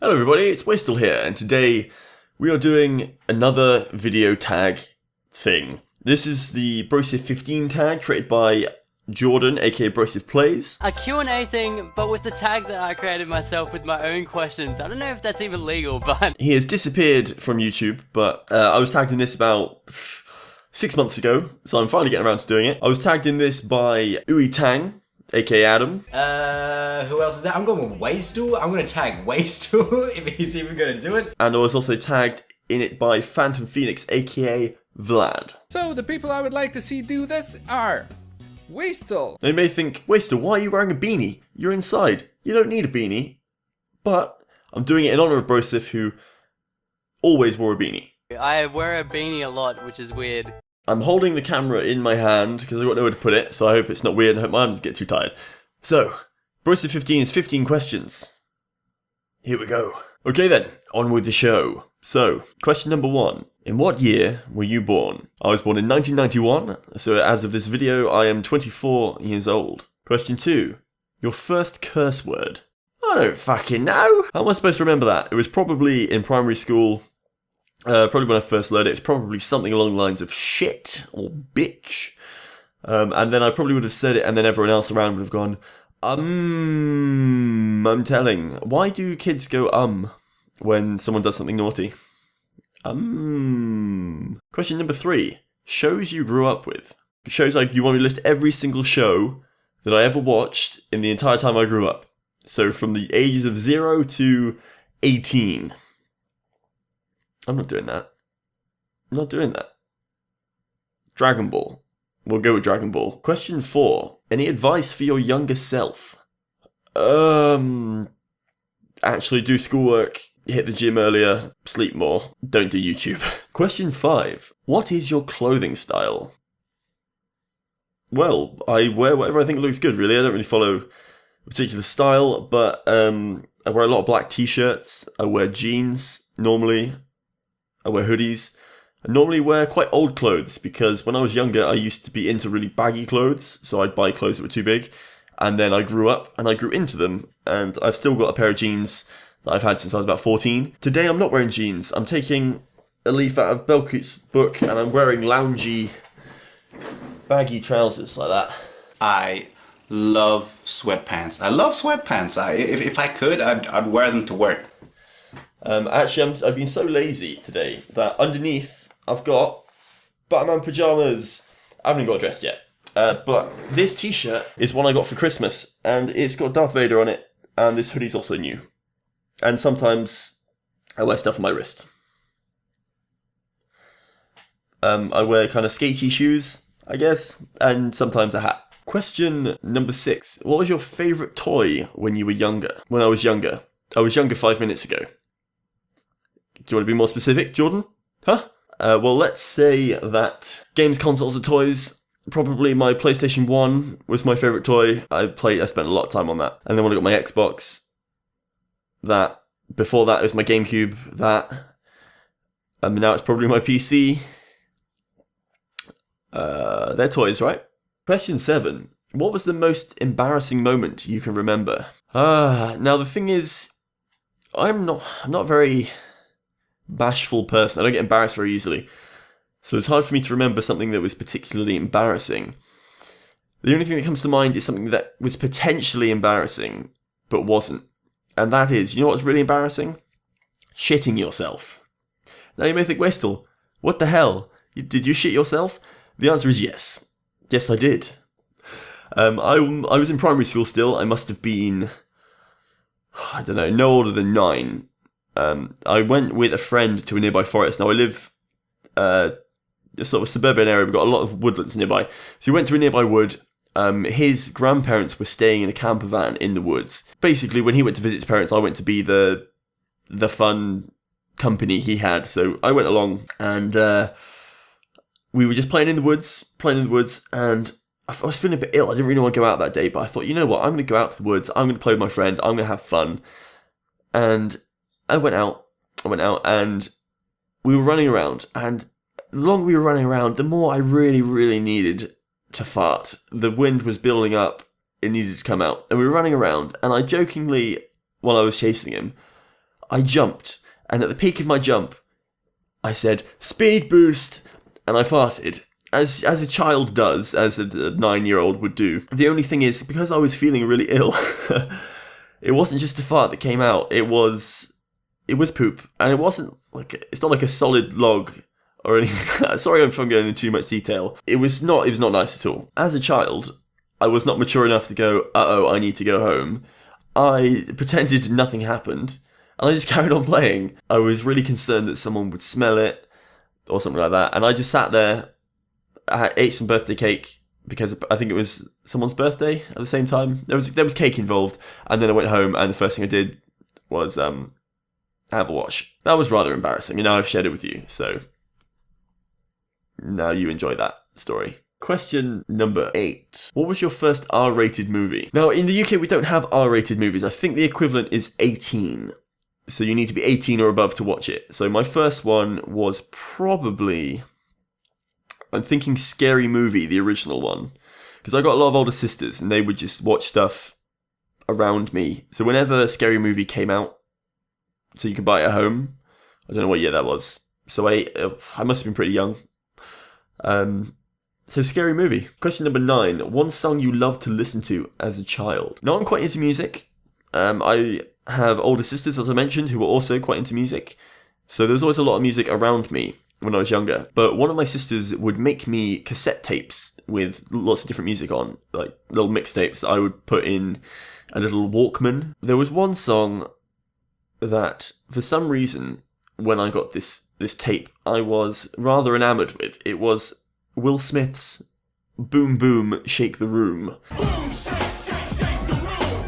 Hello everybody, it's Waistel here, and today we are doing another video tag thing. This is the Broseph 15 tag created by Jordan, aka Broseph Plays. A Q&A thing, but with the tag that I created myself with my own questions. I don't know if that's even legal, but... He has disappeared from YouTube, but I was tagged in this about 6 months ago, so I'm finally getting around to doing it. I was tagged in this by Tang, aka Adam. Who else is that? I'm going with Waistel. I'm going to tag Waistel if he's even going to do it. And I was also tagged in it by Phantom Phoenix, aka Vlad. So the people I would like to see do this are Waistel. Now you may think, Waistel, why are you wearing a beanie? You're inside. You don't need a beanie. But I'm doing it in honor of Broseph, who always wore a beanie. I wear a beanie a lot, which is weird. I'm holding the camera in my hand because I've got nowhere to put it, so I hope it's not weird and I hope my arms get too tired. So, Broseph 15 is 15 questions. Here we go. Okay then, on with the show. So, question number 1. In what year were you born? I was born in 1991, so as of this video, I am 24 years old. Question 2. Your first curse word? I don't fucking know. How am I supposed to remember that? It was probably in primary school. Probably when I first learned it, it's probably something along the lines of shit or bitch. And then I probably would have said it, and then everyone else around would have gone, I'm telling. Why do kids go, when someone does something naughty? Question number 3. Shows you grew up with. Shows like you want me to list every single show that I ever watched in the entire time I grew up. So from the ages of 0 to 18. I'm not doing that. I'm not doing that. Dragon Ball. We'll go with Dragon Ball. Question 4. Any advice for your younger self? Actually do schoolwork, hit the gym earlier, sleep more, don't do YouTube. Question 5. What is your clothing style? Well, I wear whatever I think looks good, really. I don't really follow a particular style, but I wear a lot of black t-shirts. I wear jeans, normally. I wear hoodies. I normally wear quite old clothes because when I was younger I used to be into really baggy clothes, so I'd buy clothes that were too big, and then I grew up and I grew into them, and I've still got a pair of jeans that I've had since I was about 14. Today I'm not wearing jeans. I'm taking a leaf out of Belcoot's book and I'm wearing loungy, baggy trousers like that. I love sweatpants. I love sweatpants. If I could, I'd wear them to work. Actually, I've been so lazy today that underneath I've got Batman pajamas. I haven't got dressed yet. But this t-shirt is one I got for Christmas, and it's got Darth Vader on it, and this hoodie's also new. And sometimes I wear stuff on my wrist. I wear kind of skatey shoes, I guess, and sometimes a hat. Question number 6. What was your favourite toy when you were younger? When I was younger. I was younger 5 minutes ago. Do you want to be more specific, Jordan? Huh? Well, let's say that games, consoles, and toys. Probably my PlayStation 1 was my favourite toy. I spent a lot of time on that. And then when I got my Xbox, that. Before that, it was my GameCube, that. And now it's probably my PC. They're toys, right? Question 7. What was the most embarrassing moment you can remember? Now the thing is, I'm not very bashful person. I don't get embarrassed very easily. So it's hard for me to remember something that was particularly embarrassing. The only thing that comes to mind is something that was potentially embarrassing, but wasn't. And that is, you know what's really embarrassing? Shitting yourself. Now you may think, Waistel, what the hell? Did you shit yourself? The answer is yes. Yes, I did. I was in primary school still. I must have been, I don't know, no older than 9. I went with a friend to a nearby forest. Now I live a sort of suburban area. We've got a lot of woodlands nearby. So we went to a nearby wood. His grandparents were staying in a camper van in the woods. Basically, when he went to visit his parents, I went to be the fun company he had. So I went along, and we were just playing in the woods, and I was feeling a bit ill. I didn't really want to go out that day, but I thought, you know what? I'm going to go out to the woods. I'm going to play with my friend. I'm going to have fun. And I went out, and we were running around, and the longer we were running around, the more I really, really needed to fart. The wind was building up, it needed to come out, and we were running around, and I jokingly, while I was chasing him, I jumped, and at the peak of my jump, I said, "Speed boost!" and I farted. As a child does, as a 9-year-old would do. The only thing is, because I was feeling really ill, it wasn't just a fart that came out, it was poop. And it wasn't like, it's not like a solid log or anything. Sorry if I'm going into too much detail. It was not nice at all. As a child, I was not mature enough to go, uh-oh, I need to go home. I pretended nothing happened, and I just carried on playing. I was really concerned that someone would smell it, or something like that, and I just sat there. I ate some birthday cake, because I think it was someone's birthday at the same time. There was cake involved, and then I went home, and the first thing I did was have a wash. That was rather embarrassing, and now I've shared it with you, so now you enjoy that story. Question number 8. What was your first R-rated movie? Now, in the UK, we don't have R-rated movies. I think the equivalent is 18. So you need to be 18 or above to watch it. So my first one was probably, I'm thinking Scary Movie, the original one. Because I got a lot of older sisters, and they would just watch stuff around me. So whenever Scary Movie came out, so you could buy it at home, I don't know what year that was. So I must have been pretty young. So Scary Movie. Question number 9. One song you loved to listen to as a child. Now, I'm quite into music. I have older sisters, as I mentioned, who were also quite into music. So there was always a lot of music around me when I was younger. But one of my sisters would make me cassette tapes with lots of different music on, like little mixtapes I would put in a little Walkman. There was one song that, for some reason, when I got this tape, I was rather enamoured with. It was Will Smith's Boom Boom Shake the Room. Boom, shake the room.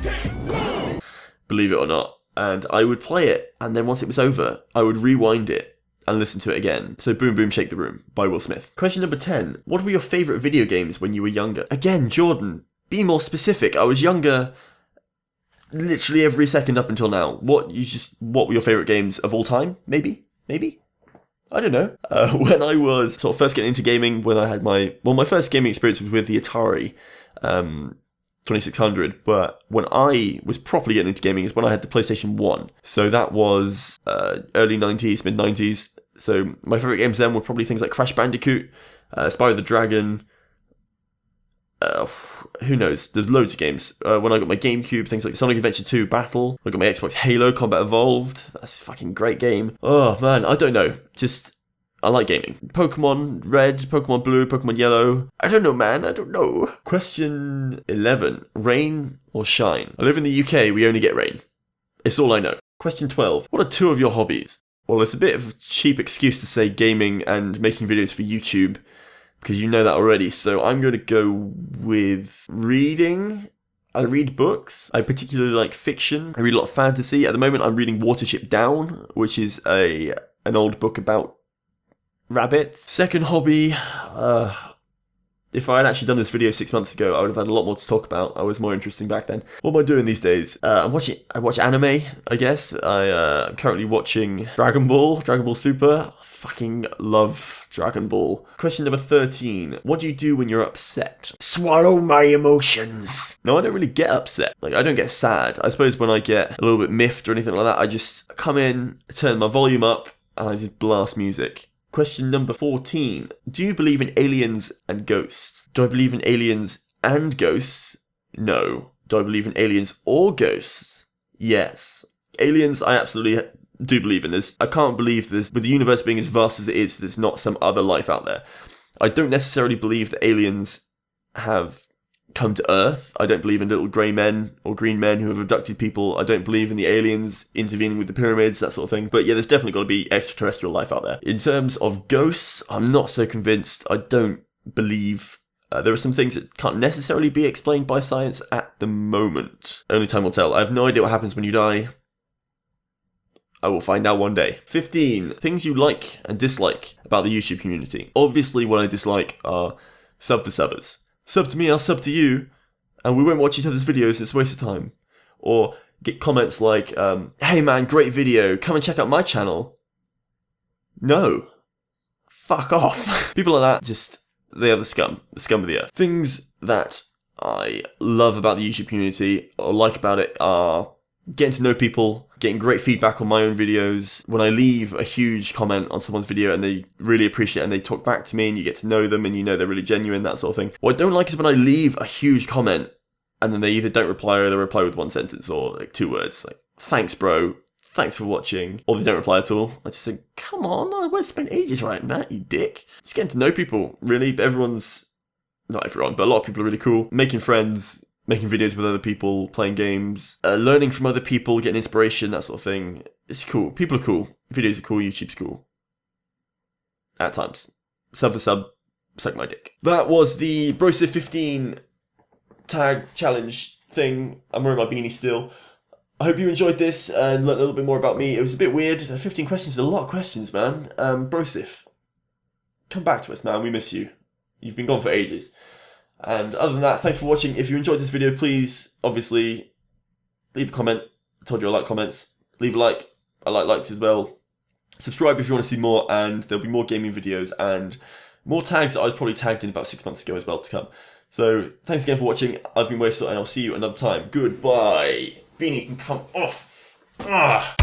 Ding, believe it or not. And I would play it, and then once it was over, I would rewind it and listen to it again. So Boom Boom Shake the Room by Will Smith. Question number 10. What were your favourite video games when you were younger? Again, Jordan, be more specific. I was younger literally every second up until now. What were your favourite games of all time? Maybe? I don't know. When I was sort of first getting into gaming, when I had my first gaming experience was with the Atari 2600, but when I was properly getting into gaming is when I had the PlayStation 1. So that was early 90s, mid 90s. So my favourite games then were probably things like Crash Bandicoot, Spyro the Dragon, who knows, there's loads of games. When I got my GameCube, things like Sonic Adventure 2 Battle. I got my Xbox Halo Combat Evolved. That's a fucking great game. Oh man, I don't know. Just, I like gaming. Pokemon Red, Pokemon Blue, Pokemon Yellow. I don't know, man. I don't know. Question 11. Rain or shine? I live in the UK. We only get rain. It's all I know. Question 12. What are 2 of your hobbies? Well, it's a bit of a cheap excuse to say gaming and making videos for YouTube, because you know that already, so I'm going to go with reading. I read books. I particularly like fiction. I read a lot of fantasy. At the moment, I'm reading Watership Down, which is an old book about rabbits. Second hobby, if I had actually done this video 6 months ago, I would have had a lot more to talk about. I was more interesting back then. What am I doing these days? I watch anime, I guess. I'm currently watching Dragon Ball Super. I fucking love Dragon Ball. Question number 13. What do you do when you're upset? Swallow my emotions. No, I don't really get upset. Like, I don't get sad. I suppose when I get a little bit miffed or anything like that, I just come in, turn my volume up, and I just blast music. Question number 14. Do you believe in aliens and ghosts? Do I believe in aliens and ghosts? No. Do I believe in aliens or ghosts? Yes. Aliens, I absolutely do believe in this. I can't believe this. With the universe being as vast as it is, there's not some other life out there. I don't necessarily believe that aliens have come to Earth. I don't believe in little grey men or green men who have abducted people. I don't believe in the aliens intervening with the pyramids, that sort of thing. But yeah, there's definitely got to be extraterrestrial life out there. In terms of ghosts, I'm not so convinced. I don't believe... there are some things that can't necessarily be explained by science at the moment. Only time will tell. I have no idea what happens when you die. I will find out one day. 15. Things you like and dislike about the YouTube community. Obviously, what I dislike are sub for subbers. Sub to me, I'll sub to you, and we won't watch each other's videos, it's a waste of time. Or get comments like, hey man, great video, come and check out my channel. No. Fuck off. People like that, just, they are the scum of the earth. Things that I love about the YouTube community, or like about it, are getting to know people, getting great feedback on my own videos. When I leave a huge comment on someone's video and they really appreciate it and they talk back to me and you get to know them and you know they're really genuine, that sort of thing. What I don't like is when I leave a huge comment and then they either don't reply or they reply with one sentence or like 2 words. Like, thanks, bro. Thanks for watching. Or they don't reply at all. I just think, come on, I won't spend ages writing that, you dick. Just getting to know people, really. Everyone's, not everyone, but a lot of people are really cool. Making friends, making videos with other people, playing games, learning from other people, getting inspiration, that sort of thing. It's cool. People are cool. Videos are cool. YouTube's cool. At times. Sub for sub, suck my dick. That was the Broseph 15 tag challenge thing. I'm wearing my beanie still. I hope you enjoyed this and learned a little bit more about me. It was a bit weird. 15 questions is a lot of questions, man. Broseph, come back to us, man. We miss you. You've been gone for ages. And other than that, thanks for watching. If you enjoyed this video, please, obviously, leave a comment. I told you I like comments. Leave a like. I like likes as well. Subscribe if you want to see more, and there'll be more gaming videos and more tags that I was probably tagged in about 6 months ago as well to come. So, thanks again for watching. I've been Waistel, and I'll see you another time. Goodbye. Beanie can come off. Ah.